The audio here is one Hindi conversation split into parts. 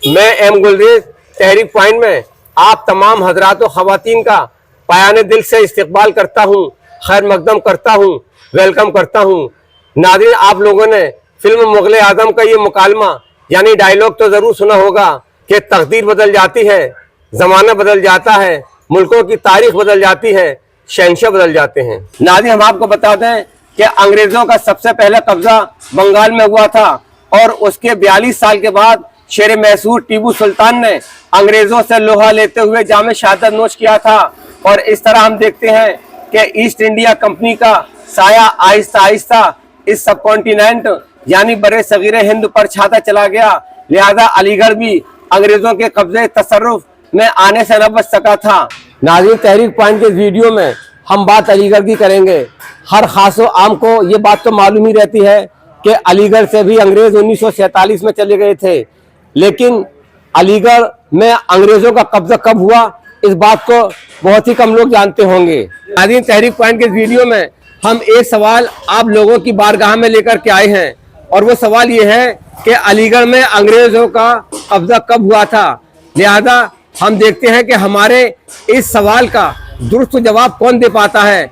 मैं एम गुलरेज तहरीक पॉइंट में आप तमाम हजरात व ख़वातीन का पायाने दिल से इस्तकबाल करता हूँ, खैर मकदम करता हूँ, वेलकम करता हूँ। नाज़रीन, आप लोगों ने फिल्म मुग़ल आज़म का ये मुकालमा यानी डायलॉग तो ज़रूर सुना होगा कि तकदीर बदल जाती है, ज़माना बदल जाता है, मुल्कों की तारीख बदल जाती है, शहंशाह बदल जाते हैं। नाज़रीन, हम आपको बताते हैं कि अंग्रेज़ों का सबसे पहला कब्जा बंगाल में हुआ था और उसके 42 साल के बाद शेर मैसूर टीपू सुल्तान ने अंग्रेजों से लोहा लेते हुए जामे शहादत नोश किया था। और इस तरह हम देखते हैं कि ईस्ट इंडिया कंपनी का साया आहिस्ता आहिस्ता इस सब कॉन्टिनेंट यानी बड़े सगीरे हिंद पर छाता चला गया, लिहाजा अलीगढ़ भी अंग्रेजों के कब्जे तसर्रुफ में आने से न बच सका था। नाज़रीन, तहरीक पॉइंट के वीडियो में हम बात अलीगढ़ की करेंगे। हर खासो आम को ये बात तो मालूम ही रहती है कि अलीगढ़ से भी अंग्रेज 1947 में चले गए थे, लेकिन अलीगढ़ में अंग्रेजों का कब्जा कब हुआ इस बात को बहुत ही कम लोग जानते होंगे। नाज़रीन, तहरीक पॉइंट के वीडियो में हम एक सवाल आप लोगों की बारगाह में लेकर के आए हैं और वो सवाल ये है कि अलीगढ़ में अंग्रेजों का कब्जा कब हुआ था। लिहाजा हम देखते हैं कि हमारे इस सवाल का दुरुस्त जवाब कौन दे पाता है,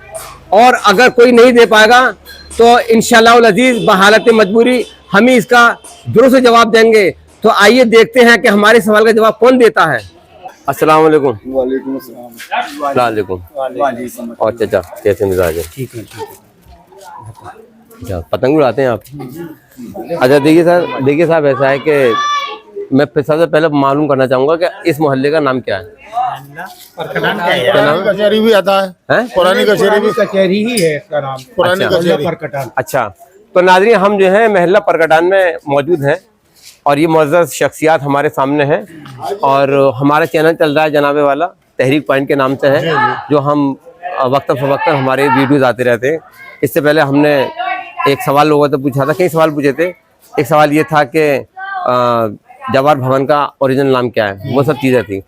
और अगर कोई नहीं दे पाएगा तो इंशाअल्लाह अज़ीज़ बहालत मजबूरी हम ही इसका दुरुस्त जवाब देंगे। तो आइए देखते हैं कि हमारे सवाल का जवाब कौन देता है। अस्सलाम वालेकुम। वालेकुम अस्सलाम। वालेकुम। और चाचा कैसे मिजाज है? ठीक है। अच्छा, पतंग उड़ाते हैं आप? अच्छा, देखिए साहब ऐसा है कि मैं सबसे पहले मालूम करना चाहूँगा कि इस मोहल्ले का नाम क्या है? क्या नाम? कचहरी भी आता है, पुरानी कचहरी ही है इसका नाम, पुरानी कचहरी परकटान। अच्छा, तो नाज़रीन, हम जो है महल्ला परकटान में मौजूद हैं और ये मुअज़्ज़ज़ शख्सियात हमारे सामने हैं और हमारा चैनल चल रहा है जनाबे वाला तहरीक पॉइंट के नाम से है, जो हम वक्त फ़वक्त हमारे वीडियोज़ आते रहते हैं। इससे पहले हमने एक सवाल लोगों से पूछा था, कई सवाल पूछे थे। एक सवाल ये था कि जवाहर भवन का ओरिजिनल नाम क्या है, वो सब चीज़ें थी।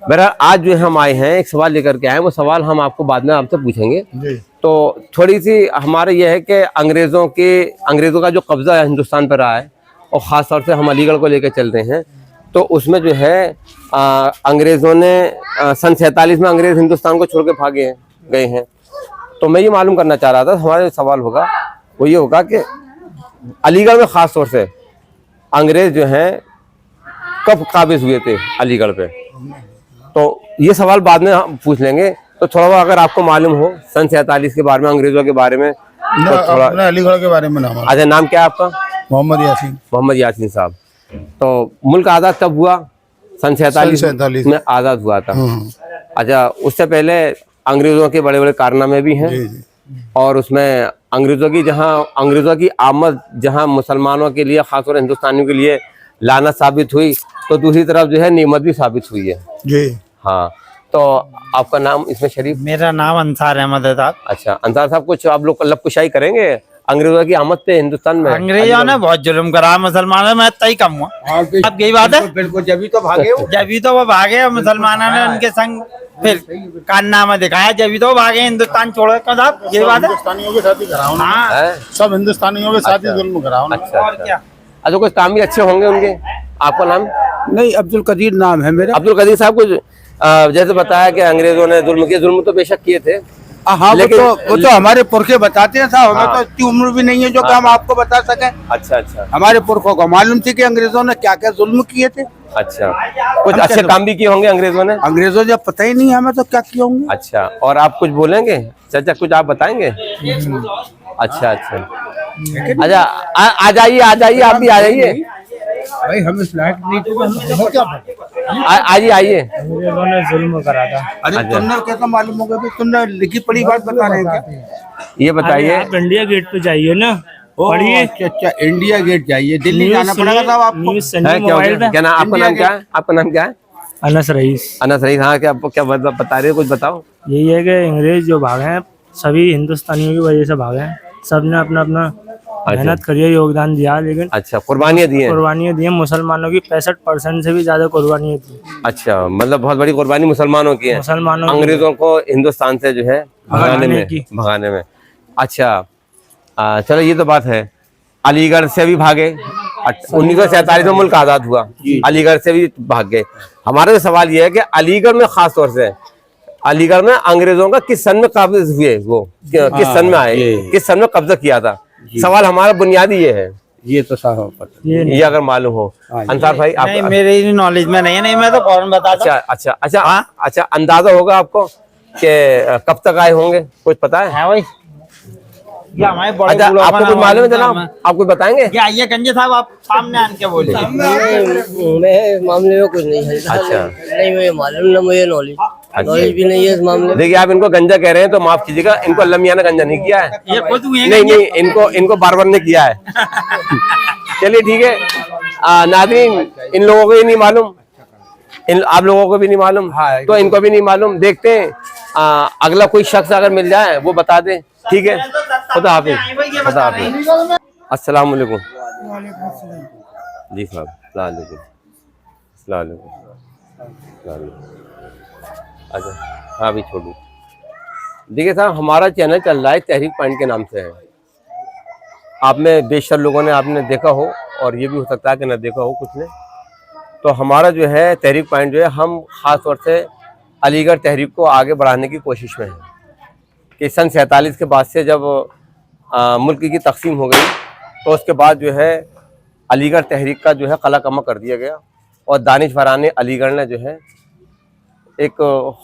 बहरहाल आज जो हम आए हैं एक सवाल लेकर के आए, वो सवाल हम आपको बाद में आपसे पूछेंगे। तो थोड़ी सी हमारा ये है कि अंग्रेज़ों का जो कब्ज़ा है हिंदुस्तान पर रहा है और ख़ास तौर से हम अलीगढ़ को लेकर चलते हैं, तो उसमें जो है अंग्रेज़ों ने सन 47 में अंग्रेज़ हिंदुस्तान को छोड़ के भागे गए हैं। तो मैं ये मालूम करना चाह रहा था, हमारा जो सवाल होगा वो ये होगा कि अलीगढ़ में ख़ास तौर से अंग्रेज़ जो हैं कब काबिज़ हुए थे अलीगढ़ पे। तो ये सवाल बाद में हम पूछ लेंगे। तो थोड़ा बहुत अगर आपको मालूम हो सन 47 के बारे में, अंग्रेज़ों के बारे में, तो थोड़ा अलीगढ़ के बारे में नाम। अच्छा, नाम क्या है आपका? मोहम्मद यासीन साहब। तो मुल्क आज़ाद कब हुआ? सन 47 में आज़ाद हुआ था। अच्छा, उससे पहले अंग्रेज़ों के बड़े बड़े कारनामे भी हैं और उसमें अंग्रेज़ों की आमद जहाँ मुसलमानों के लिए, खासतौर से हिंदुस्तानियों के लिए लानत साबित हुई, तो दूसरी तरफ जो है नेमत भी साबित हुई है जी। हाँ, तो आपका नाम इसमें शरीफ? मेरा नाम अंसार अहमद है साहब। अच्छा, अंसार साहब, कुछ आप लोग लब कुशाई करेंगे अंग्रेजों की आमद पे हिंदुस्तान में? अंग्रेजों ने बहुत जुल्म करा मुसलमानों में, तय कम हुआ। अब यही बात है, बिल्कुल। जब भी तो वो भागे मुसलमानों ने उनके संग फिर कारनामा दिखाया, जब भी तो भागे हिंदुस्तान छोड़ कर साहब। यही बात है, हिंदुस्तानियों के साथ ही कराओ ना। हाँ, सब हिंदुस्तानियों के साथ ही जुल्म कराओ ना। और क्या। अच्छा, कुछ काम भी अच्छे होंगे उनके। आपका नाम? नहीं, अब्दुल कदीर नाम है मेरा। अब्दुल कदीर साहब, कुछ जैसे बताया कि अंग्रेजों ने जुल्म किए, जुल्म तो बेशक किए थे। हाँ, वो तो हमारे पुरखे बताते हैं साहब। हमें तो इतनी उम्र भी नहीं है जो कि हम आपको बता सकें। अच्छा। हमारे पुरखों को मालूम थी कि अंग्रेजों ने क्या क्या जुल्म किए थे। अच्छा, कुछ अच्छे काम भी किए होंगे अंग्रेजों ने? अंग्रेजों जब पता ही नहीं हमें तो क्या किए होंगे। अच्छा, और आप कुछ बोलेंगे चाचा, कुछ आप बताएंगे? अच्छा, आ जाइए आप भी आ जाइए भाई, हमें फ्लैट नहीं आइए। अंग्रेजों ने जुल्म करा था। अरे तुमने कैसा मालूम होगा? तुमने लिखी पढ़ी बात बता रहे हैं क्या? ये बताइए। आप इंडिया गेट पे जाइए ना, पढ़िए। अच्छा, इंडिया गेट जाइए, दिल्ली जाना पड़ेगा साहब आपको। क्या नाम? आपका नाम क्या है? आपका नाम क्या है? अनस रईस। अनस रईस। हाँ, क्या बता रहे हो, कुछ बताओ। यही है कि अंग्रेज जो भागे हैं सभी हिंदुस्तानियों की वजह से भागे हैं। सबने अपना अपना मेहनत करिए, योगदान दिया, लेकिन अच्छा, कुर्बानियाँ दी हैं। मुसलमानों की 65% से भी ज्यादा कुर्बानियाँ दी। अच्छा, मतलब बहुत बड़ी कुर्बानी मुसलमानों की है, अंग्रेजों को हिंदुस्तान से जो है भगाने में। अच्छा, चलो ये तो बात है। अलीगढ़ से भी भागे, 1947 में मुल्क आजाद हुआ, अलीगढ़ से भी भाग गए। हमारा तो सवाल ये है कि अलीगढ़ में खास तौर से अलीगढ़ में अंग्रेजों का किस सन में काबिज हुए, वो किस सन में आए, किस सन में कब्जा किया था? सवाल हमारा बुनियादी ये है, ये तो साहब पता ये अगर मालूम हो। अंसार भाई आप नहीं, मेरे नॉलेज में नहीं है। नहीं, मैं तो फौरन बता दूं। अच्छा अंदाजा होगा आपको कि कब तक आए होंगे, कुछ पता है? है भाई, ये हमारे बड़े अच्छा बुजुर्गों आपको ने कुछ मालूम है हमारे जनाब, आप कुछ बताएंगे? ये आइए गंजे साहब, आप सामने आन के बोलिए। मैं मामले में कुछ नहीं है। अच्छा। नहीं मुझे मालूम, ना मुझे नॉलेज भी नहीं है इस मामले में। देखिए आप इनको गंजा कह रहे हैं तो माफ कीजिएगा, इनको अल्लाह मियां ने गंजा नहीं किया है। ये खुद हुए नहीं नहीं, इनको बारबर ने किया है। चलिए ठीक है। नाज़रीन, इन लोगों को ही नहीं मालूम, आप लोगों को भी नहीं मालूम, तो इनको भी नहीं मालूम। देखते हैं अगला कोई शख्स अगर मिल जाए वो बता दे। ठीक है, खुदा हाफिज, खुदा हाफिज। अस्सलाम वालेकुम। जी साहब, अस्सलाम वालेकुम। अस्सलाम वालेकुम। अच्छा हाँ भी छोड़ू। देखिए साहब, हमारा चैनल चल रहा है तहरीक पॉइंट के नाम से है। आप में बेशतर लोगों ने आपने देखा हो, और ये भी हो सकता है कि ना देखा हो कुछ ने। तो हमारा जो है तहरीक पॉइंट जो है, हम ख़ास तौर से अलीगढ़ तहरीक को आगे बढ़ाने की कोशिश में हैं कि सन 47 के बाद से जब मुल्क की तकसीम हो गई तो उसके बाद जो है अलीगढ़ तहरीक का जो है कला कमा कर दिया गया, और दानिशवराने अलीगढ़ ने जो है एक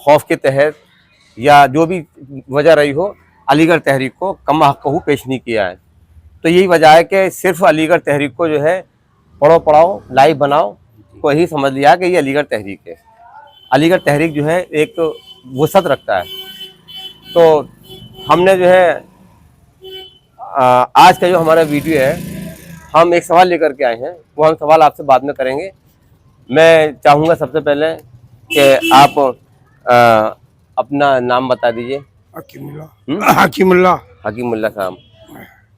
खौफ के तहत या जो भी वजह रही हो, अलीगढ़ तहरीक को कम हक़ पेश नहीं किया है। तो यही वजह है कि सिर्फ अलीगढ़ तहरीक को जो है पढ़ो पढ़ाओ लाइव बनाओ को ही समझ लिया कि ये अलीगढ़ तहरीक है। अलीगढ़ तहरीक जो है एक वसअत रखता है। तो हमने जो है आज का जो हमारा वीडियो है, हम एक सवाल लेकर के आए हैं, वो हम सवाल आपसे बाद में करेंगे। मैं चाहूँगा सबसे पहले कि आप अपना नाम बता दीजिए। हकीमुल्लाह साहब।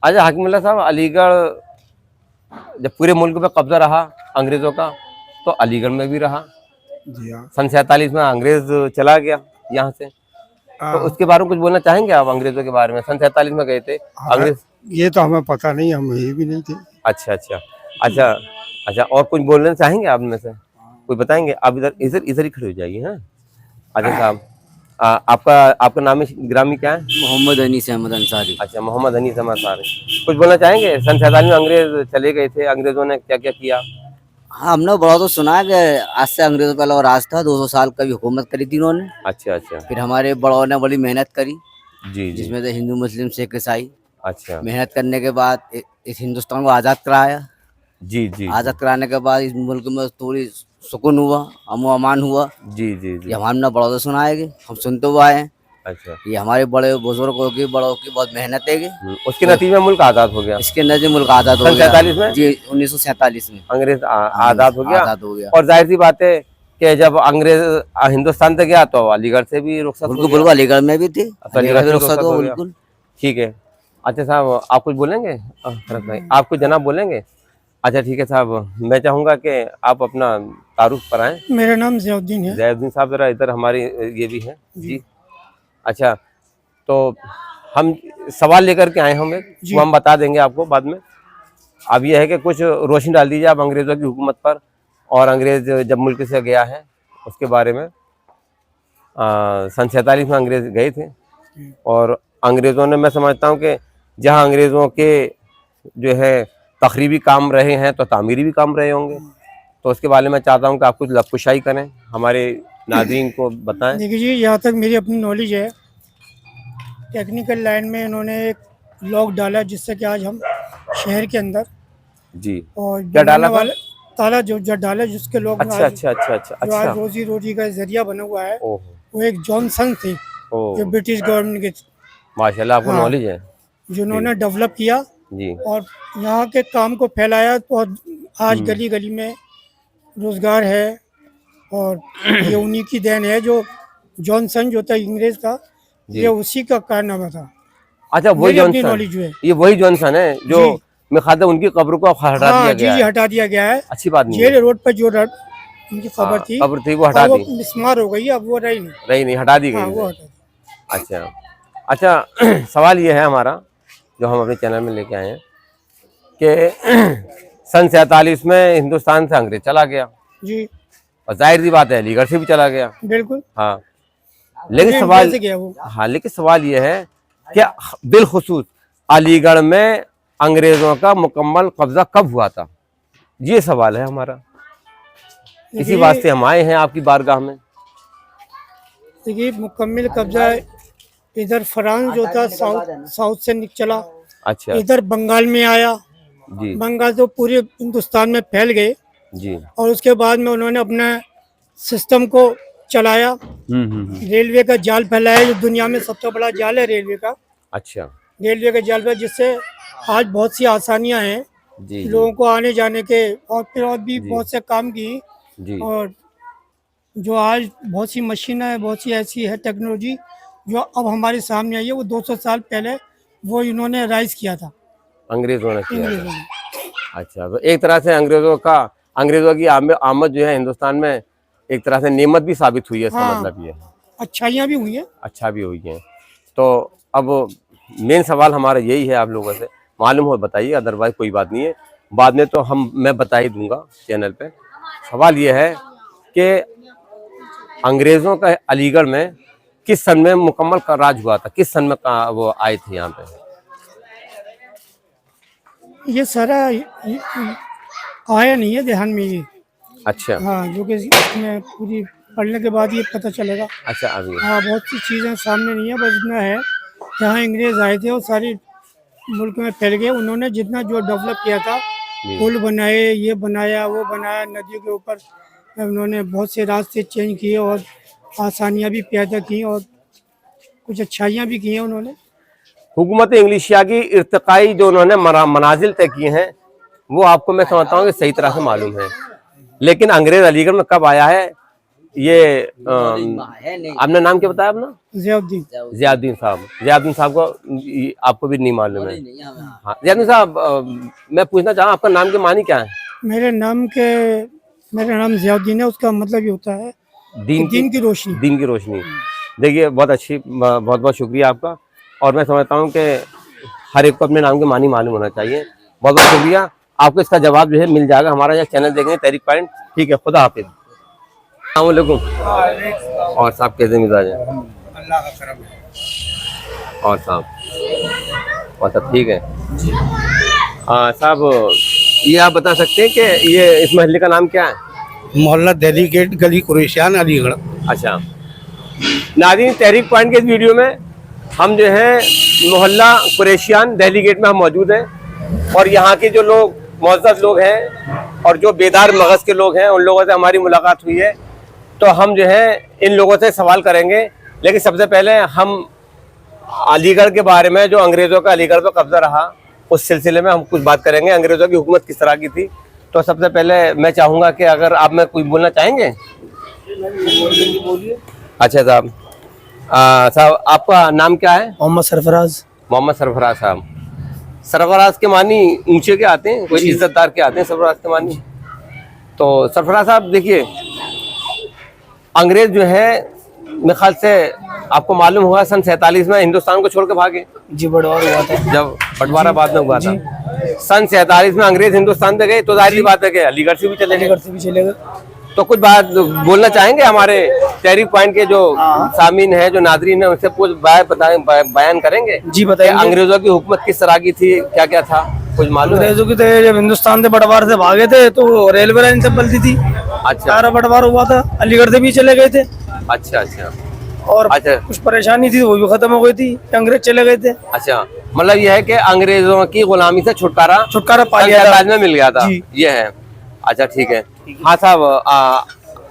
अच्छा हकीमुल्लाह साहब, अलीगढ़ जब पूरे मुल्क में कब्जा रहा अंग्रेज़ों का, तो अलीगढ़ में भी रहा। सन 47 में अंग्रेज चला गया यहाँ से, तो उसके बारे में कुछ बोलना चाहेंगे आप? अंग्रेजों के बारे में, सन 47 में गए थे अंग्रेज। ये तो हमें पता नहीं, हम यही भी नहीं थे। अच्छा अच्छा अच्छा अच्छा, और कुछ बोलना चाहेंगे आप में से? कोई बताएंगे? आप इधर इधर इधर ही खड़े हो जाइए। हाँ अच्छा साहब, आपका नाम ग्रामी क्या है? मोहम्मद अनीस अहमद अंसारी। अच्छा, मोहम्मद अनीस अहमद अंसारी। कुछ बोलना चाहेंगे? सन 47 में अंग्रेज चले गए थे, अंग्रेजों ने क्या क्या किया? हाँ, हमने बड़ा तो सुना है कि आज से अंग्रेजों का अलग राज था, 200 साल का भी हुकूमत करी थी उन्होंने। अच्छा अच्छा। फिर हमारे बड़ों ने बड़ी मेहनत करी, जी जी। जिसमें से हिंदू मुस्लिम सिख ईसाई। अच्छा। मेहनत करने के बाद इस हिंदुस्तान को आज़ाद कराया। जी जी। आज़ाद कराने के बाद इस मुल्क में थोड़ी सुकून हुआ, अमन अमान हुआ। जी जी जी। ये हमने बड़ों से सुना है कि हम सुनते हुए आए हैं। अच्छा। ये हमारे बड़े बुजुर्गों की बड़ों की बहुत मेहनत है कि उसके नतीजे में मुल्क आज़ाद हो गया। इसके नतीजे मुल्क आज़ाद हो सन गया। 47 में? जी, 1947 में अंग्रेज आज़ाद हो गया। आज़ाद हो गया। और जाहिर सी बात है कि जब अंग्रेज हिंदुस्तान तक गया तो अलीगढ़ से भी रुखसत हो बिल्कुल गया। बिल्कुल, अलीगढ़ में भी थे, अच्छा, अलीगढ़ भी से रुखसत हो गया। बिल्कुल। ठीक है। अच्छा साहब, आप कुछ बोलेंगे? फरक भाई, आप कुछ जनाब बोलेंगे? अच्छा ठीक है साहब, मैं चाहूँगा कि आप अपना तारुफ कराएं। मेरा नाम ज़ियाउद्दीन है। ज़ियाउद्दीन साहब ज़रा इधर हमारी ये भी है जी। अच्छा, तो हम सवाल लेकर के आए हम एक, वो हम बता देंगे आपको बाद में। अब ये है कि कुछ रोशनी डाल दीजिए आप अंग्रेज़ों की हुकूमत पर, और अंग्रेज़ जब मुल्क से गया है उसके बारे में। सन 47 में अंग्रेज़ गए थे, और अंग्रेज़ों ने, मैं समझता हूँ कि जहाँ अंग्रेज़ों के जो है तखरीबी काम रहे हैं तो तामीरी भी काम रहे होंगे। तो उसके बारे में मैं चाहता हूँ कि आप कुछ लफ्ज़ करें, हमारे नाज़रीन को बताएं। देखिए जी, यहाँ तक मेरी अपनी नॉलेज है, टेक्निकल लाइन में इन्होंने एक लॉक डाला जिससे कि आज हम शहर के अंदर जी, और क्या डाला वाले ताला जो डाला जिसके लोग अच्छा अच्छा अच्छा अच्छा जो आज अच्छा। रोजी रोटी का जरिया बना हुआ है, ओह वो एक जॉनसन थे जो ओह, ब्रिटिश गवर्नमेंट के, माशाल्लाह आपको हाँ। नॉलेज है जिन्होंने डेवलप किया जी। और यहाँ के काम को फैलाया। तो आज गली गली में रोजगार है, और ये उन्हीं की देन है। जो जॉनसन जो था अंग्रेज था, ये उसी का कारनामा था। अच्छा, वही मेरी अपनी जॉनसन, नॉलेज है। ये वही जॉनसन है जो जी। मैं खाता उनकी कब्र को हटा हाँ दिया जी गया जी, है। हटा दिया गया है। अच्छी बात नहीं जेल है। रोड पर जो उनकी खबर थी, कब्र थी वो हटा और वो दी, मिस्मार हो गई, अब वो रही नहीं। रही नहीं, हटा दी हाँ, गई वो है। हटा दी। अच्छा अच्छा, सवाल ये है हमारा जो हम अपने चैनल में लेके आए हैं कि सन 47 में हिंदुस्तान से अंग्रेज चला गया, जी और जाहिर सी बात है अलीगढ़ से भी चला गया। बिल्कुल। हाँ, लेकिन इंडिया सवाल, से गया वो। हाँ लेकिन सवाल ये है कि बिलखुसूस अलीगढ़ में अंग्रेजों का मुकम्मल कब्जा कब हुआ था, ये सवाल है हमारा। इसी वास्ते हम आए हैं आपकी बारगाह में। देखिए मुकम्मल कब्जा इधर फ्रांस जो था साउथ से चला, अच्छा इधर बंगाल में आया, जी बंगाल तो पूरे हिंदुस्तान में फैल गए, जी। और उसके बाद में उन्होंने अपना सिस्टम को चलाया, रेलवे का जाल फैलाया, जो दुनिया में सबसे बड़ा जाल है रेलवे का। अच्छा रेलवे के जाल पर, जिससे आज बहुत सी आसानियां हैं जी लोगों को आने जाने के, और फिर और भी बहुत से काम की। जी और जो आज बहुत सी मशीनें हैं, बहुत सी ऐसी है टेक्नोलॉजी जो अब हमारे सामने आई है, वो 200 साल पहले वो इन्होंने राइज किया था अंग्रेजों ने किया अंग्रेजों था। ने। अच्छा, तो एक तरह से अंग्रेजों की आमद जो है हिंदुस्तान में एक तरह से नेमत भी साबित हुई है, इसका हाँ। मतलब ये है। अच्छाइयाँ भी हुई हैं। अच्छा भी हुई है। तो अब मेन सवाल हमारा यही है, आप लोगों से मालूम हो बताइए, अदरवाइज कोई बात नहीं है, बाद में तो मैं बता ही दूंगा चैनल पे। सवाल ये है कि अंग्रेजों का अलीगढ़ में किस सन में मुकम्मल का राज हुआ था, किस सन में वो आए थे यहाँ पे? ये सारा आया नहीं है ध्यान में ये। अच्छा हाँ, जो कि इसमें पूरी पढ़ने के बाद ये पता चलेगा। अच्छा, अभी हाँ, बहुत सी चीज़ें सामने नहीं है, बस इतना है जहाँ अंग्रेज आए थे और सारी मुल्क में फैल गए। उन्होंने जितना जो डेवलप किया था, पुल बनाए, ये बनाया, वो बनाया, नदियों के ऊपर उन्होंने बहुत से रास्ते चेंज किए और आसानियाँ भी पैदा की और कुछ अच्छाइयाँ भी की हैं उन्होंने। हुकूमत इंग्लिशिया की इर्तिकाई जो उन्होंने मनाजिल तय किए हैं, वो आपको मैं समझता हूँ कि सही तरह से मालूम है। लेकिन अंग्रेज अलीगढ़ में कब आया है, ये आपने नाम क्या बताया अपना? ज़ियाउद्दीन। ज़ियाउद्दीन साहब को आपको भी नहीं मालूम है? हाँ, ज़ियाउद्दीन साहब, मैं पूछना चाहूँ आपका नाम के मानी क्या है? मेरा नाम ज़ियाउद्दीन है, उसका मतलब ये होता है दीन की रोशनी। दीन की रोशनी। देखिए बहुत अच्छी, बहुत बहुत शुक्रिया आपका। और मैं समझता हूँ कि हर एक को अपने नाम के मानी मालूम होना चाहिए। बहुत बहुत शुक्रिया आपको, इसका जवाब जो है मिल जाएगा। हमारा यह चैनल देखेंगे तहरीक पॉइंट। ठीक है, खुदा हाफिज़। अस्सलाम वालेकुम। और साहब कैसे मिजाज है? अल्लाह का करम है। और साहब और सब ठीक है? साहब ये आप बता सकते हैं कि ये इस महल्ले का नाम क्या है? मोहल्ला दिल्ली गेट, गली कुरैशियान, अलीगढ़। अच्छा नाज़रीन, तहरीक पॉइंट के इस वीडियो में हम जो है मोहल्ला कुरैशियान दिल्ली गेट में हम मौजूद हैं, और यहाँ के जो लोग मुअज़्ज़ज़ लोग हैं और जो बेदार मगज़ के लोग हैं, उन लोगों से हमारी मुलाकात हुई है। तो हम जो है इन लोगों से सवाल करेंगे, लेकिन सबसे पहले हम अलीगढ़ के बारे में, जो अंग्रेज़ों का अलीगढ़ पर कब्जा रहा, उस सिलसिले में हम कुछ बात करेंगे। अंग्रेज़ों की हुकूमत किस तरह की थी। तो सबसे पहले मैं चाहूँगा कि अगर आप में कुछ बोलना चाहेंगे। अच्छा साहब, आपका नाम क्या है? मोहम्मद सरफराज। मोहम्मद सरफराज साहब। सरफराज के मानी ऊंचे के आते हैं, कोई इज्जतदार के आते हैं सरफराज के मानी। तो सरफराज साहब देखिए, अंग्रेज जो है मेरे ख्याल से आपको मालूम होगा सन 47 में हिंदुस्तान को छोड़ के भागे। जी, बंटवारा हुआ था। जब बंटवारा बाद में हुआ था सन 47 में अंग्रेज हिंदुस्तान से गए, तो जाहिर बात है कि अलीगढ़ से भी चले गए। अलीगढ़ से भी चले गए। तो कुछ बात बोलना चाहेंगे हमारे तहरीक पॉइंट के जो सामीन है, जो नादरीन है, उनसे कुछ बयान करेंगे? जी बताइए। अंग्रेजों की हुकूमत किस तरह की थी, क्या क्या था, कुछ मालूम है? अंग्रेजों की तो जब हिंदुस्तान से बंटवारे से भागे थे तो रेलवे लाइन से चलती थी। अच्छा सारा बंटवारा हुआ था, अलीगढ़ से भी चले गए थे। अच्छा अच्छा और अच्छा कुछ परेशानी थी, वो भी खत्म हो गई थी, अंग्रेज चले गए थे। अच्छा, मतलब यह है कि अंग्रेजों की गुलामी से छुटकारा पा लिया था। में मिल गया था, जी। ये है। अच्छा ठीक है। हाँ साहब,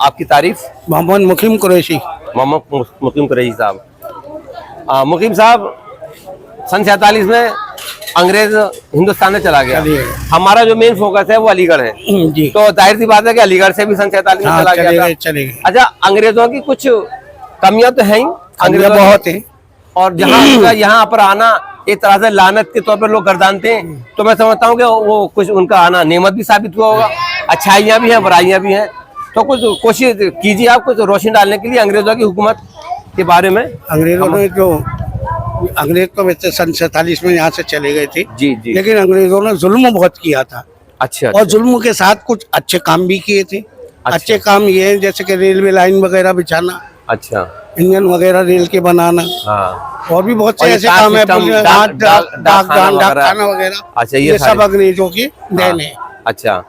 आपकी तारीफ? मोहम्मद मुकीम कुरैशी। मोहम्मद मुकीम कुरैशी साहब। मुकीम साहब, सन 47 में अंग्रेज हिंदुस्तान में चला गया। हमारा जो मेन फोकस है वो अलीगढ़ है। जी। तो जाहिर सी बात है कि अलीगढ़ से भी सन 47 में चला गया था। चले गए। अच्छा, अंग्रेजों की कुछ कमियां तो हैं ही, अंग्रेज बहुत है। और जहाँ यहाँ पर आना एक तरह से लानत के तौर पर लोग गर्दानते हैं। तो मैं समझता हूँ कि वो कुछ उनका आना नेमत भी साबित हुआ होगा, अच्छाइयाँ भी हैं, बुराइयाँ भी हैं। तो कुछ कोशिश कीजिए आप कुछ रोशनी डालने के लिए अंग्रेजों की हुकूमत के बारे में। अंग्रेजों ने अंग्रेज तो वैसे सन 47 में यहाँ से चले गए थे। जी जी। लेकिन अंग्रेजों ने जुल्म बहुत किया था। अच्छा और जुल्म के साथ कुछ अच्छे काम भी किए थे। अच्छे काम ये हैं जैसे कि रेलवे लाइन वगैरह बिछाना, अच्छा इंजन वगैरह रेल के बनाना, हाँ और भी बहुत और से ये ऐसे तार काम है, सिस्टम, डाकखाना वगैरह। अच्छा ये सब अंग्रेजों की देन है। अच्छा।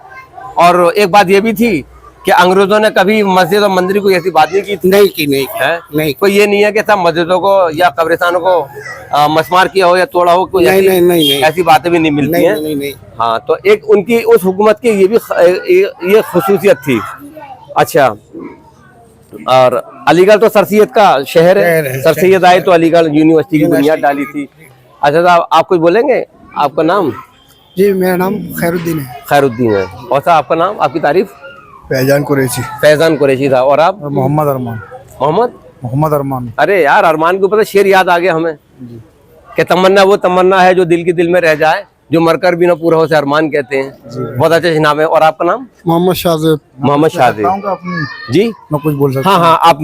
और एक बात ये भी थी कि अंग्रेजों ने कभी मस्जिद और मंदिर को ऐसी बात नहीं की थी, नहीं की, नहीं की, है? नहीं कोई ये नहीं है कि सब मस्जिदों को या कब्रिस्तानों को मसमार किया हो या तोड़ा हो, कोई नहीं, ऐसी नहीं, नहीं, नहीं। ऐसी बातें भी नहीं मिलती नहीं, हैं। नहीं, नहीं। हाँ, तो एक उनकी उस हुकूमत की ये भी ये खुसूसियत थी। अच्छा, और अलीगढ़ तो सर सैयद का शहर है, सर सैयद आए तो अलीगढ़ यूनिवर्सिटी की बुनियाद डाली थी। अच्छा साहब, आप कुछ बोलेंगे? आपका नाम? जी, मेरा नाम खैरुद्दीन है। खैरुद्दीन है। और साहब आपका नाम, आपकी तारीफ? फैजान कुरैशी। फैजान कुरैशी था। और आप? मोहम्मद अरमान। मोहम्मद अरमान। अरे यार, अरमान के ऊपर तो शेर याद आ गया हमें कि तमन्ना वो तमन्ना है जो दिल की दिल में रह जाए, जो मरकर भी ना पूरा हो, से अरमान कहते हैं। बहुत अच्छा नाम है। और आपका नाम? मोहम्मद शाहजेब। मोहम्मद शाहजेब जी। मैं कुछ बोल सकता हाँ हाँ, आप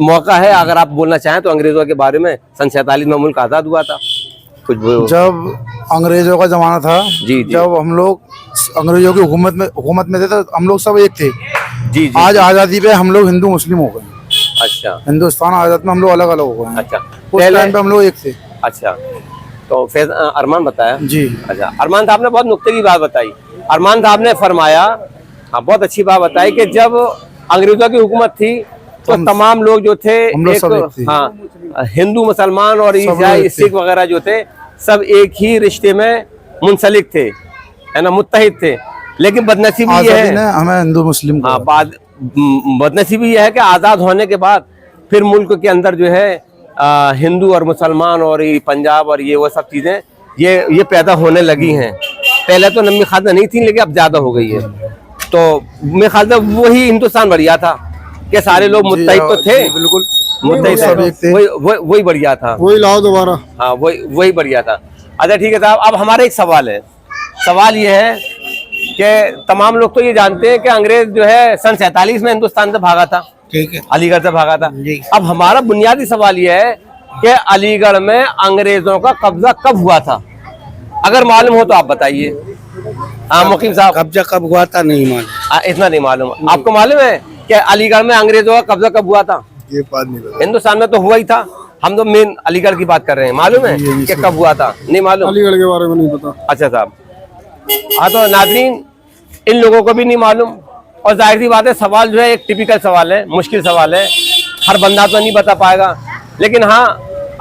मौका है, अगर आप बोलना चाहें तो अंग्रेजों के बारे में। सन 47 में मुल्क आजाद हुआ था, कुछ जब अंग्रेजों का जमाना था, जी। जब हम लोग अंग्रेजों की हुकूमत में थे तो हम लोग सब एक थे। जी। आज आज़ादी पे हम लोग हिंदू मुस्लिम हो गए। अच्छा। हिंदुस्तान आज़ाद में हम लोग अलग अलग हो गए। अच्छा, उस टाइम पे हम लोग एक थे। अच्छा, तो फिर अरमान बताया जी। अच्छा, अरमान साहब ने बहुत नुक्ते की बात बताई। अरमान साहब ने फरमाया, हाँ, बहुत अच्छी बात बताई कि जब अंग्रेजों की हुकूमत थी तो तमाम लोग जो थे, हाँ, हिंदू मुसलमान और ईसाई सिख वगैरह जो थे, सब एक ही रिश्ते में मुंसलिक थे, है ना, मुत्तहिद थे। लेकिन बदनसीबी ये है, हमें हिंदू मुस्लिम हाँ, बदनसीबी ये है कि आज़ाद होने के बाद फिर मुल्क के अंदर जो है हिंदू और मुसलमान और ये पंजाब और ये वो सब चीज़ें ये पैदा होने लगी हैं। पहले तो नमी खादा नहीं थी, लेकिन अब ज़्यादा हो गई है। तो मेरे ख्याल से वही हिंदुस्तान बढ़िया था कि सारे लोग मुत्तहिद तो थे, बिल्कुल मुत्तहिद थे, वही बढ़िया था, वही लाओ दोबारा। हाँ, वही बढ़िया था। अच्छा ठीक है साहब, अब हमारा एक सवाल है। सवाल ये है कि तमाम लोग तो ये जानते हैं कि अंग्रेज जो है सन 47 में हिंदुस्तान से भागा था, ठीक है, अलीगढ़ से भागा था। अब हमारा बुनियादी सवाल ये है कि अलीगढ़ में अंग्रेजों का कब्जा कब हुआ था? अगर मालूम हो तो आप बताइए। मुकीम साहब, कब्जा कब हुआ था नहीं मालूम। इतना नहीं मालूम। आपको मालूम है कि अलीगढ़ में अंग्रेजों का कब्जा कब हुआ था? ये बात नहीं पता। हिंदुस्तान में तो हुआ ही था, हम तो मेन अलीगढ़ की बात कर रहे हैं। मालूम है कि कब हुआ था? नहीं मालूम, अलीगढ़ के बारे में नहीं पता। अच्छा साहब, हाँ, तो नाज़रीन, इन लोगों को भी नहीं मालूम। और जाहिर सी बात है, सवाल जो है एक टिपिकल सवाल है, मुश्किल सवाल है, हर बंदा तो नहीं बता पाएगा। लेकिन हाँ,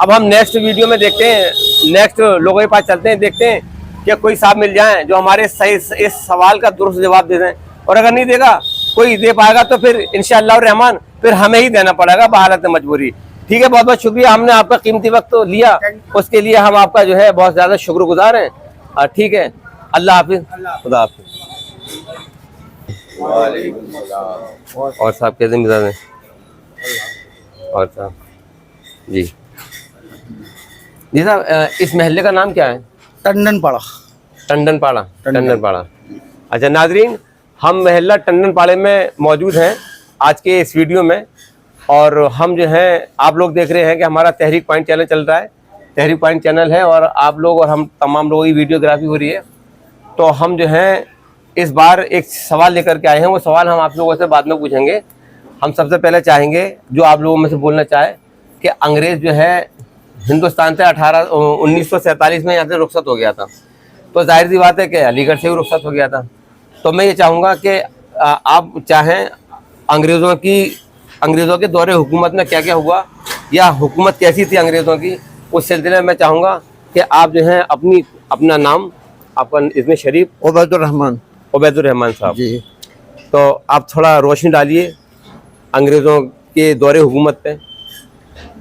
अब हम नेक्स्ट वीडियो में देखते हैं, नेक्स्ट लोगों के पास चलते हैं, देखते हैं कि कोई साहब मिल जाए जो हमारे सही इस सवाल का दुरुस्त जवाब दे दें। और अगर नहीं देगा, कोई दे पाएगा, तो फिर इंशाअल्लाह रहमान फिर हमें ही देना पड़ेगा बहालत मजबूरी। ठीक है, बहुत बहुत शुक्रिया, हमने आपका कीमती वक्त तो लिया, उसके लिए हम आपका जो है बहुत ज़्यादा शुक्रगुजार हैं। ठीक है, अल्लाह हाफिज़, खुदा हाफिज़। और साहब कैसे मिजाज हैं? और साहब जी साहब, इस महल्ले का नाम क्या है? टंडनपाड़ा। टंडनपाड़ा। अच्छा नाजरीन, हम महल्ला टंडनपाड़े में मौजूद हैं आज के इस वीडियो में। और हम जो हैं, आप लोग देख रहे हैं कि हमारा तहरीक पॉइंट चैनल चल रहा है। तहरीक पॉइंट चैनल है और आप लोग और हम तमाम लोगों की वीडियोग्राफी हो रही है। तो हम जो हैं इस बार एक सवाल लेकर के आए हैं, वो सवाल हम आप लोगों से बाद में पूछेंगे। हम सबसे पहले चाहेंगे जो आप लोगों में से बोलना चाहे कि अंग्रेज़ जो है हिंदुस्तान से 1947 में यहाँ से रुखसत हो गया था, तो जाहिर सी बात है कि अलीगढ़ से भी रुखसत हो गया था। तो मैं ये चाहूँगा कि आप चाहें अंग्रेज़ों के दौरे हुकूमत में क्या क्या हुआ या हुकूमत कैसी थी अंग्रेज़ों की, उस सिलसिले में मैं चाहूँगा कि आप जो हैं अपना नाम, आपका इसमें शरीफ उबैदुर्रहमान साहब जी, तो आप थोड़ा रोशनी डालिए अंग्रेज़ों के दौरे हुकूमत पे।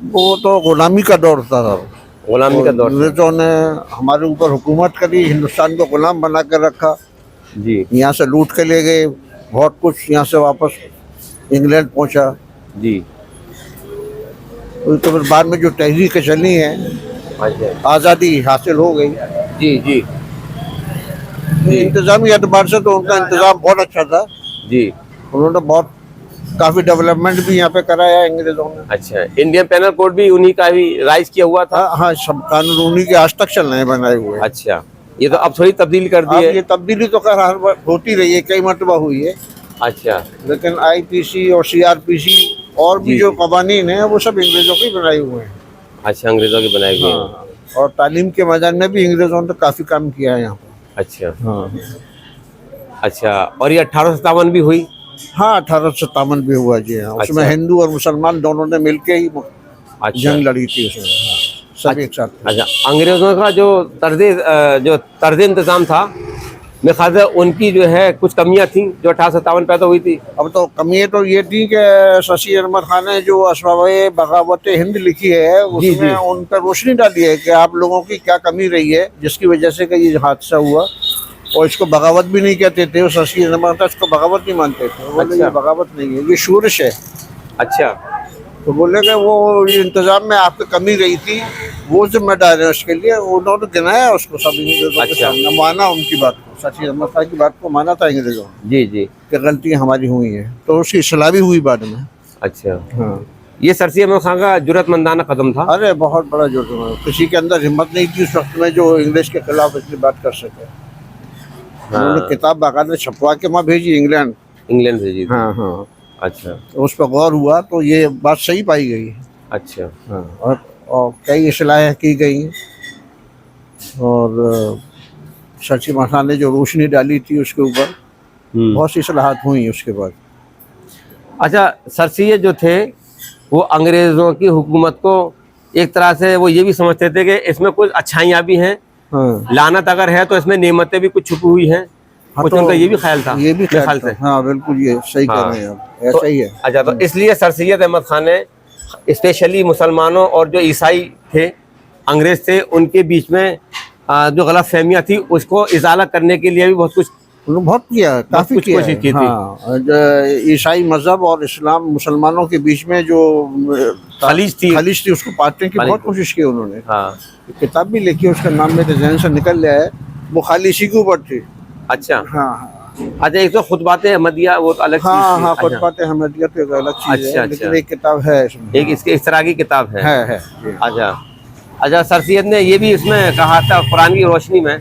वो तो गुलामी का दौर था साहब, गुलामी का दौर। अंग्रेजों ने हमारे ऊपर हुकूमत करी, हिंदुस्तान को गुलाम बना कर रखा जी। यहाँ से लूट के ले गए बहुत कुछ, यहाँ से वापस इंग्लैंड पहुँचा जी। तो फिर बाद में जो तहरीकें चली हैं, आज़ादी हासिल हो गई जी जी। इंतज़ामी एतबार से तो उनका इंतज़ाम बहुत अच्छा था जी। उन्होंने बहुत काफ़ी डेवलपमेंट भी यहाँ पे कराया अंग्रेजों ने। अच्छा, इंडियन पेनल कोड भी उन्हीं का भी राइज किया हुआ था? हाँ, सब कानून उन्हीं के आज तक चल रहे हैं बनाए हुए। अच्छा, ये तो अब थोड़ी तब्दीली कर दी अब है। ये तब्दीली तो खैर हर बार होती रही है, कई मरतबा हुई है, अच्छा लेकिन IPC और CRPC और भी जी, जो जी। कवानीन है वो सब अंग्रेजों के बनाए हुए हैं। अच्छा, अंग्रेजों के बनाए हुए हैं। हाँ, और तालीम के मैदान में भी अंग्रेजों ने काफी काम किया है यहाँ पर। अच्छा हाँ अच्छा, और ये 1857 भी हुई। हाँ, 1857 भी हुआ जी। हाँ, उसमें अच्छा। हिंदू और मुसलमान दोनों ने मिलके ही अच्छा जंग लड़ी थी उसमें। हाँ, सब एक साथ थे। अच्छा, अंग्रेजों का जो तर्ज इंतजाम था, मेरे ख्याल से उनकी जो है कुछ कमियां थी जो 1857 पैदा हुई थी। अब तो कमियाँ तो ये थी कि शशि अहमद खान ने जो असबाब बगावत हिंद लिखी है जी, उसमें जी। उन पर रोशनी डाली है कि आप लोगों की क्या कमी रही है जिसकी वजह से कि ये हादसा हुआ। और इसको बगावत भी नहीं कहते थे, और शशि अहमद इसको बगावत नहीं मानते थे। बोले अच्छा। ये बगावत नहीं है, ये शूरश है। अच्छा तो बोले कि वो इंतजाम में आपकी कमी रही थी, वो जिम्मेदार है उसके लिए। उन्होंने गिनाया उसको सब अंग्रेजों के अच्छा। सामने, माना उनकी बात को, शशि अहमद खान की बात को माना था अंग्रेजों ने जी जी। कि गलतियाँ हमारी हुई हैं, तो उसकी इस्लाह भी हुई बाद में। अच्छा, हाँ, ये सरसी अहमद खान का जुर्रतमंदाना कदम था। अरे बहुत बड़ा जुर्म है। किसी के अंदर हिम्मत नहीं थी उस वक्त में जो इंग्लिश के खिलाफ इतनी बात कर सके। उन्होंने किताब बाकायदा छपवा के वहाँ भेजी इंग्लैंड। इंग्लैंड से जी। हाँ हाँ, अच्छा तो उस पर गौर हुआ तो ये बात सही पाई गई। अच्छा। हाँ, और कई इस्लाहें की गई और शशि अहमद खान ने जो रोशनी डाली थी उसके ऊपर बहुत सी इस्लाहात हुई उसके बाद। अच्छा, सरसिये जो थे वो अंग्रेज़ों की हुकूमत को एक तरह से वो ये भी समझते थे कि इसमें कुछ अच्छाइयाँ भी हैं, हाँ, लानत अगर है तो इसमें नेमतें भी कुछ छुपी हुई हैं। हाँ, कुछ तो उनका ये भी ख्याल था। ये भी मेरे ख्याल से। हाँ बिल्कुल, ये सही कह हाँ। रहे हैं आप, ऐसा ही है। अच्छा, तो इसलिए सर सैयद अहमद खान ने स्पेशली मुसलमानों और जो ईसाई थे, अंग्रेज थे, उनके बीच में जो गलत फहमियाँ थी उसको इजाला करने के लिए भी बहुत कुछ उन्होंने बहुत किया, काफी कुछ किया कोशिश है। की थी। हाँ, जो ईसाई मजहब और इस्लाम मुसलमानों के बीच में जो खलीज थी उसको पाटने की खलीज। बहुत कोशिश की उन्होंने। हाँ। किताब भी लिखी, उसका नाम मेरे जहन से निकल गया है, वो खाली इसी के ऊपर थी। अच्छा हाँ अच्छा, एक तो खुतबाते अहमदिया वो तो अलग चीज़ हाँ थी। हाँ, अच्छा। खुतबात अहमदिया तो एक अलग चीज अच्छा, है, लेकिन अच्छा। एक किताब है इसमें। एक इसके इस तरह की किताब है। है अच्छा अच्छा, सर सैयद ने ये भी इसमें कहा था कुरान की रोशनी में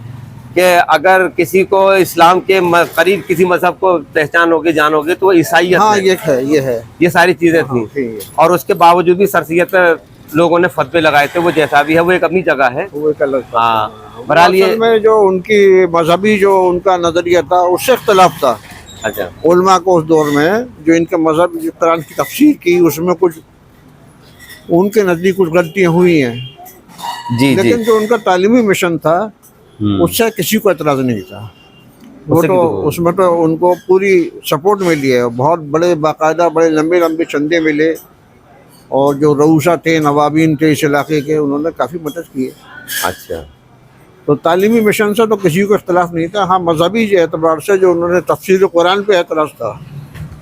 कि अगर किसी को इस्लाम के करीब किसी मजहब को पहचानोगे जानोगे तो वो ईसाइयत हाँ, है। ये है। ये सारी चीज़ें थी। ठीक है, और उसके बावजूद भी सर सैयद पे लोगों ने फतवे लगाए थे। वो जैसा भी है वो एक अपनी जगह है। वो एक अलग बात है। हाँ, बहरहाल ये असल में जो उनकी मजहबी जो उनका नजरिया था उससे इख्तलाफ था। अच्छा उलमा को उस दौर में जो इनके मजहब कुरान की तफसीर की उसमें कुछ उनके नज़दीक कुछ गलतियां हुई हैं, जी जी। लेकिन जो उनका तालीमी मिशन था हम्म। उससे किसी को एतराज़ नहीं था। वो उससे तो किसी को- उसमें तो उनको पूरी सपोर्ट मिली है, बहुत बड़े बाकायदा बड़े लंबे लंबे चंदे मिले, और जो रऊसा थे, नवाबीन थे इस इलाके के, उन्होंने काफ़ी मदद की है। अच्छा तो तालीमी मिशन से तो किसी को इख्तलाफ नहीं था। हाँ, मजहबी एतबार से जो उन्होंने तफसीर कुरान पे एतराज़ था,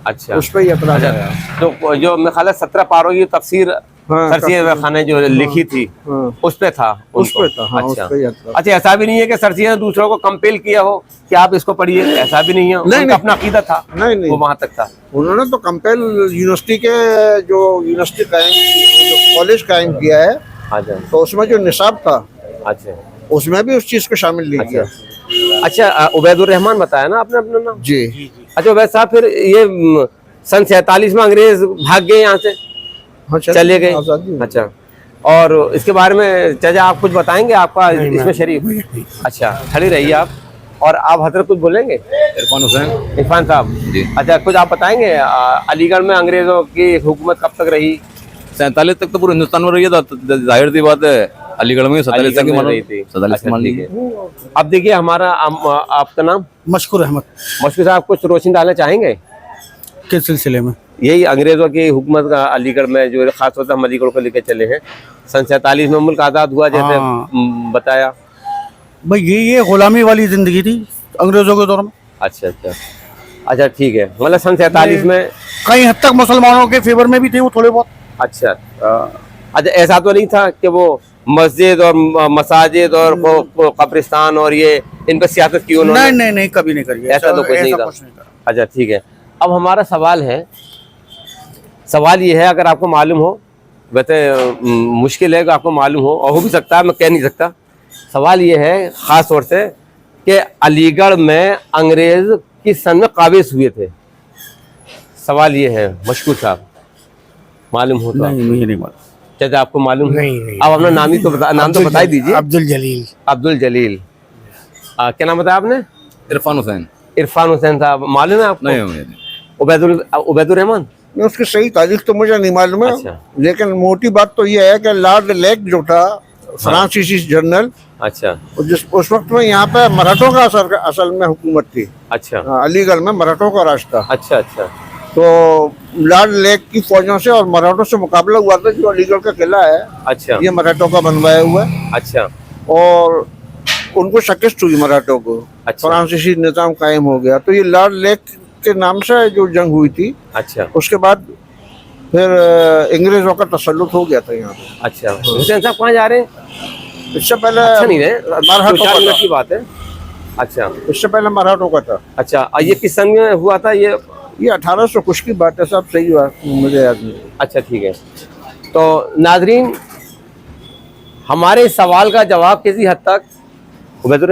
अच्छा उस पर ही एतराज़ आया। तो जो मेरे ख्याल है 17 पारों की तफसीर हाँ, सर सैयद अहमद खान ने जो लिखी थी हाँ, उस पे था उस उनको। पे था। हाँ, उस अच्छा पे ही एतराज़। अच्छा, ऐसा भी नहीं है कि सर सैयद ने दूसरों को कंपेल किया हो कि आप इसको पढ़िए, ऐसा भी नहीं है। उनका नहीं। अपना अकीदा था, नहीं नहीं, वो वहाँ तक था। उन्होंने तो कंपेल यूनिवर्सिटी के जो यूनिवर्सिटी कायम जो कॉलेज कायम किया है, अच्छा तो उसमें जो निसाब था अच्छा उसमें भी उस चीज़ को शामिल नहीं किया। अच्छा, उबैदुर रहमान बताया ना आपने अपना नाम? जी अच्छा उबैद साहब, फिर ये सन 47 में अंग्रेज भाग गए यहाँ से, हाँ, चले गए। आज़ादी। अच्छा, और इसके बारे में चाचा आप कुछ बताएंगे? आपका इसमें शरीफ। अच्छा, खड़ी रहिए आप। और आप हजरत कुछ बोलेंगे? इरफान हुसैन इरफान साहब जी। अच्छा, कुछ आप बताएंगे अलीगढ़ में अंग्रेजों की हुकूमत कब तक रही? 47 तक तो पूरे हिंदुस्तान में रही है, तो जाहिर सी बात है अलीगढ़ में 47 अलीगढ़ तक ही में मान रही थी। 47 अच्छा, मान ठीक लीजिए। है। अब देखिए हमारा आपका नाम? मशकूर अहमद। मशहूर साहब, कुछ रोशनी डालना चाहेंगे किस सिलसिले में? यही अंग्रेजों की हुकूमत का अलीगढ़ में जो खासतौर से हम अलीगढ़ को लेकर चले हैं, सन 47 में मुल्क आज़ाद हुआ जैसे बताया। भाई ये गुलामी वाली जिंदगी थी अंग्रेजों के दौर में। अच्छा अच्छा अच्छा, ठीक है। मतलब सन 47 में कई हद तक मुसलमानों के फेवर में भी थे वो थोड़े बहुत। अच्छा अच्छा, ऐसा तो नहीं था कि वो मस्जिद और मसाजिद और कब्रिस्तान और ये इन पर सियासत की उन्होंने? नहीं नहीं, कभी नहीं करी। ऐसा तो कुछ नहीं था। कुछ नहीं था। अच्छा ठीक है। अब हमारा सवाल है, सवाल ये है, अगर आपको मालूम हो, वैसे मुश्किल है कि आपको मालूम हो, और हो भी सकता है, मैं कह नहीं सकता। सवाल ये है ख़ास तौर से कि अलीगढ़ में अंग्रेज किस सन में काबिज हुए थे? सवाल ये है मशकूर साहब, मालूम हो तो? नहीं मुझे नहीं मालूम। चाचा आपको मालूम है? नहीं। आप अपना नाम ही तो नाम तो बता ही दीजिए। अब्दुल जलील। अब्दुल जलील। क्या नाम बताया आपने? इरफान हुसैन। इरफान हुसैन साहब, मालूम है आपको? नहीं मुझे नहीं। उबैदुर रहमान। नहीं, उसकी सही तारीख तो मुझे नहीं मालूम है। अच्छा। लेकिन मोटी बात तो ये है कि लॉर्ड लेक जो था फ्रांसीसी जनरल, अच्छा जिस उस वक्त में यहाँ पे मराठों का असल में हुकूमत थी। अच्छा अलीगढ़ में मराठों का राज था। अच्छा अच्छा तो लॉर्ड लेक की फौजों से और मराठों से मुकाबला हुआ था। जो अलीगढ़ का किला है अच्छा ये मराठों का बनवाया हुआ है अच्छा और उनको शिकस्त हुई मराठों को। अच्छा। फ्रांसीसी निजाम कायम हो गया। तो ये लॉर्ड लेक के नाम से जो जंग हुई थी, अच्छा उसके बाद फिर अंग्रेजों का तसल्लुत हो गया था यहाँ पे। अच्छा। हुसैन साहब कहाँ जा रहे हैं? इससे पहले अच्छा नहीं है, मराठों 2-4 का मिनट था। की बात है। अच्छा इससे पहले मराठों का था। अच्छा। और ये किस सन में हुआ था ये? ये 1800 कुछ की बात है साहब, सही हुआ मुझे याद नहीं। अच्छा ठीक है। तो नाजरीन, हमारे सवाल का जवाब किसी हद तक उबैदुर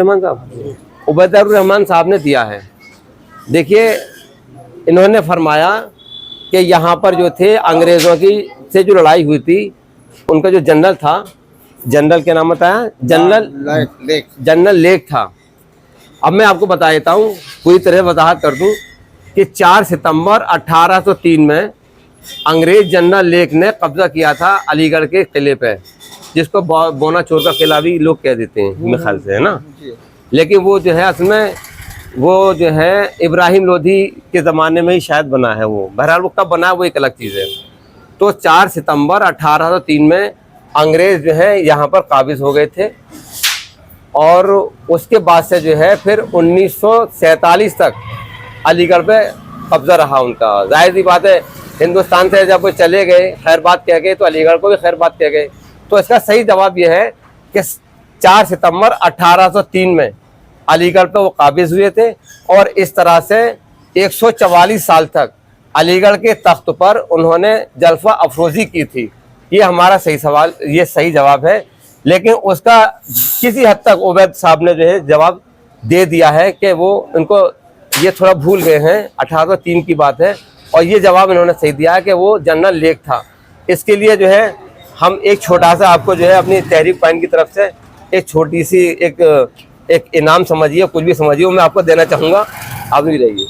रहमान साहब ने दिया है। देखिए, इन्होंने फरमाया कि यहाँ पर जो थे अंग्रेज़ों की से जो लड़ाई हुई थी, उनका जो जनरल था, जनरल क्या नाम बताया? जनरल लेक था। अब मैं आपको बता देता हूँ, पूरी तरह वजाहत कर दूँ कि 4 सितंबर 1803 में अंग्रेज जनरल लेक ने कब्जा किया था अलीगढ़ के किले पे, जिसको बोना चोर का किला भी लोग कह देते हैं मेरे ख्याल से, है ना। लेकिन वो जो है असल में वो जो है इब्राहिम लोधी के ज़माने में ही शायद बना है वो। बहरहाल वो कब बना है वो एक अलग चीज़ है। तो 4 सितंबर 1803 में अंग्रेज़ जो है यहाँ पर काबिज हो गए थे और उसके बाद से जो है फिर 1947 तक अलीगढ़ पे कब्जा रहा उनका। जाहिर सी बात है, हिंदुस्तान से जब वो चले गए खैर बात कह गए तो अलीगढ़ को भी खैर बात कह गए। तो इसका सही जवाब यह है कि 4 सितंबर 1803 में अलीगढ़ पे वो काबिज हुए थे और इस तरह से 144 साल तक अलीगढ़ के तख्त पर उन्होंने जलवा अफरोज़ी की थी। ये हमारा सही सवाल, ये सही जवाब है। लेकिन उसका किसी हद तक उबैद साहब ने जो है जवाब दे दिया है कि वो उनको ये थोड़ा भूल गए हैं, 1803 की बात है। और ये जवाब इन्होंने सही दिया है कि वो जनरल लेक था। इसके लिए जो है हम एक छोटा सा आपको जो है अपनी तहरीक पॉइंट की तरफ से एक छोटी सी एक इनाम समझिए, कुछ भी समझिए, वो मैं आपको देना चाहूँगा। आप भी रहिए।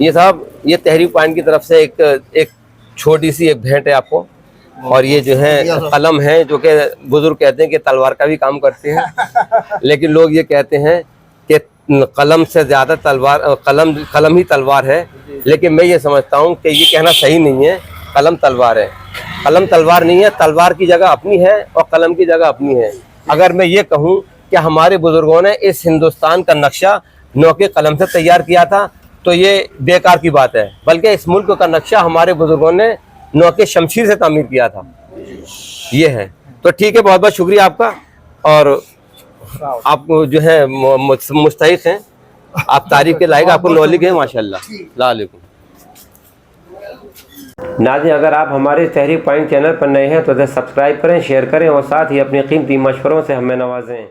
ये साहब, ये तहरीक पॉइंट की तरफ से एक छोटी सी एक भेंट है आपको। और ये जो है कलम है, जो कि बुजुर्ग कहते हैं कि तलवार का भी काम करते हैं, लेकिन लोग ये कहते हैं कि कलम से ज़्यादा तलवार, कलम ही तलवार है। लेकिन मैं ये समझता हूँ कि ये कहना सही नहीं है। कलम तलवार है, कलम तलवार नहीं है। तलवार की जगह अपनी है और कलम की जगह अपनी है। अगर मैं ये कहूँ कि हमारे बुजुर्गों ने इस हिंदुस्तान का नक्शा नौ के कलम से तैयार किया था, तो ये बेकार की बात है। बल्कि इस मुल्क का नक्शा हमारे बुजुर्गों ने नौ के शमशीर से तामीर किया था। ये है। तो ठीक है, बहुत बहुत शुक्रिया आपका। और आप जो है मुस्तहिक हैं, आप तारीफ के लायक, आपको नॉलेज है माशाल्लाह। अस्सलाम वालेकुम। नाज़रीन, अगर आप हमारे तहरीक पॉइंट चैनल पर नए हैं तो सब्सक्राइब करें, शेयर करें और साथ ही अपनी कीमती मशवरों से हमें नवाजें।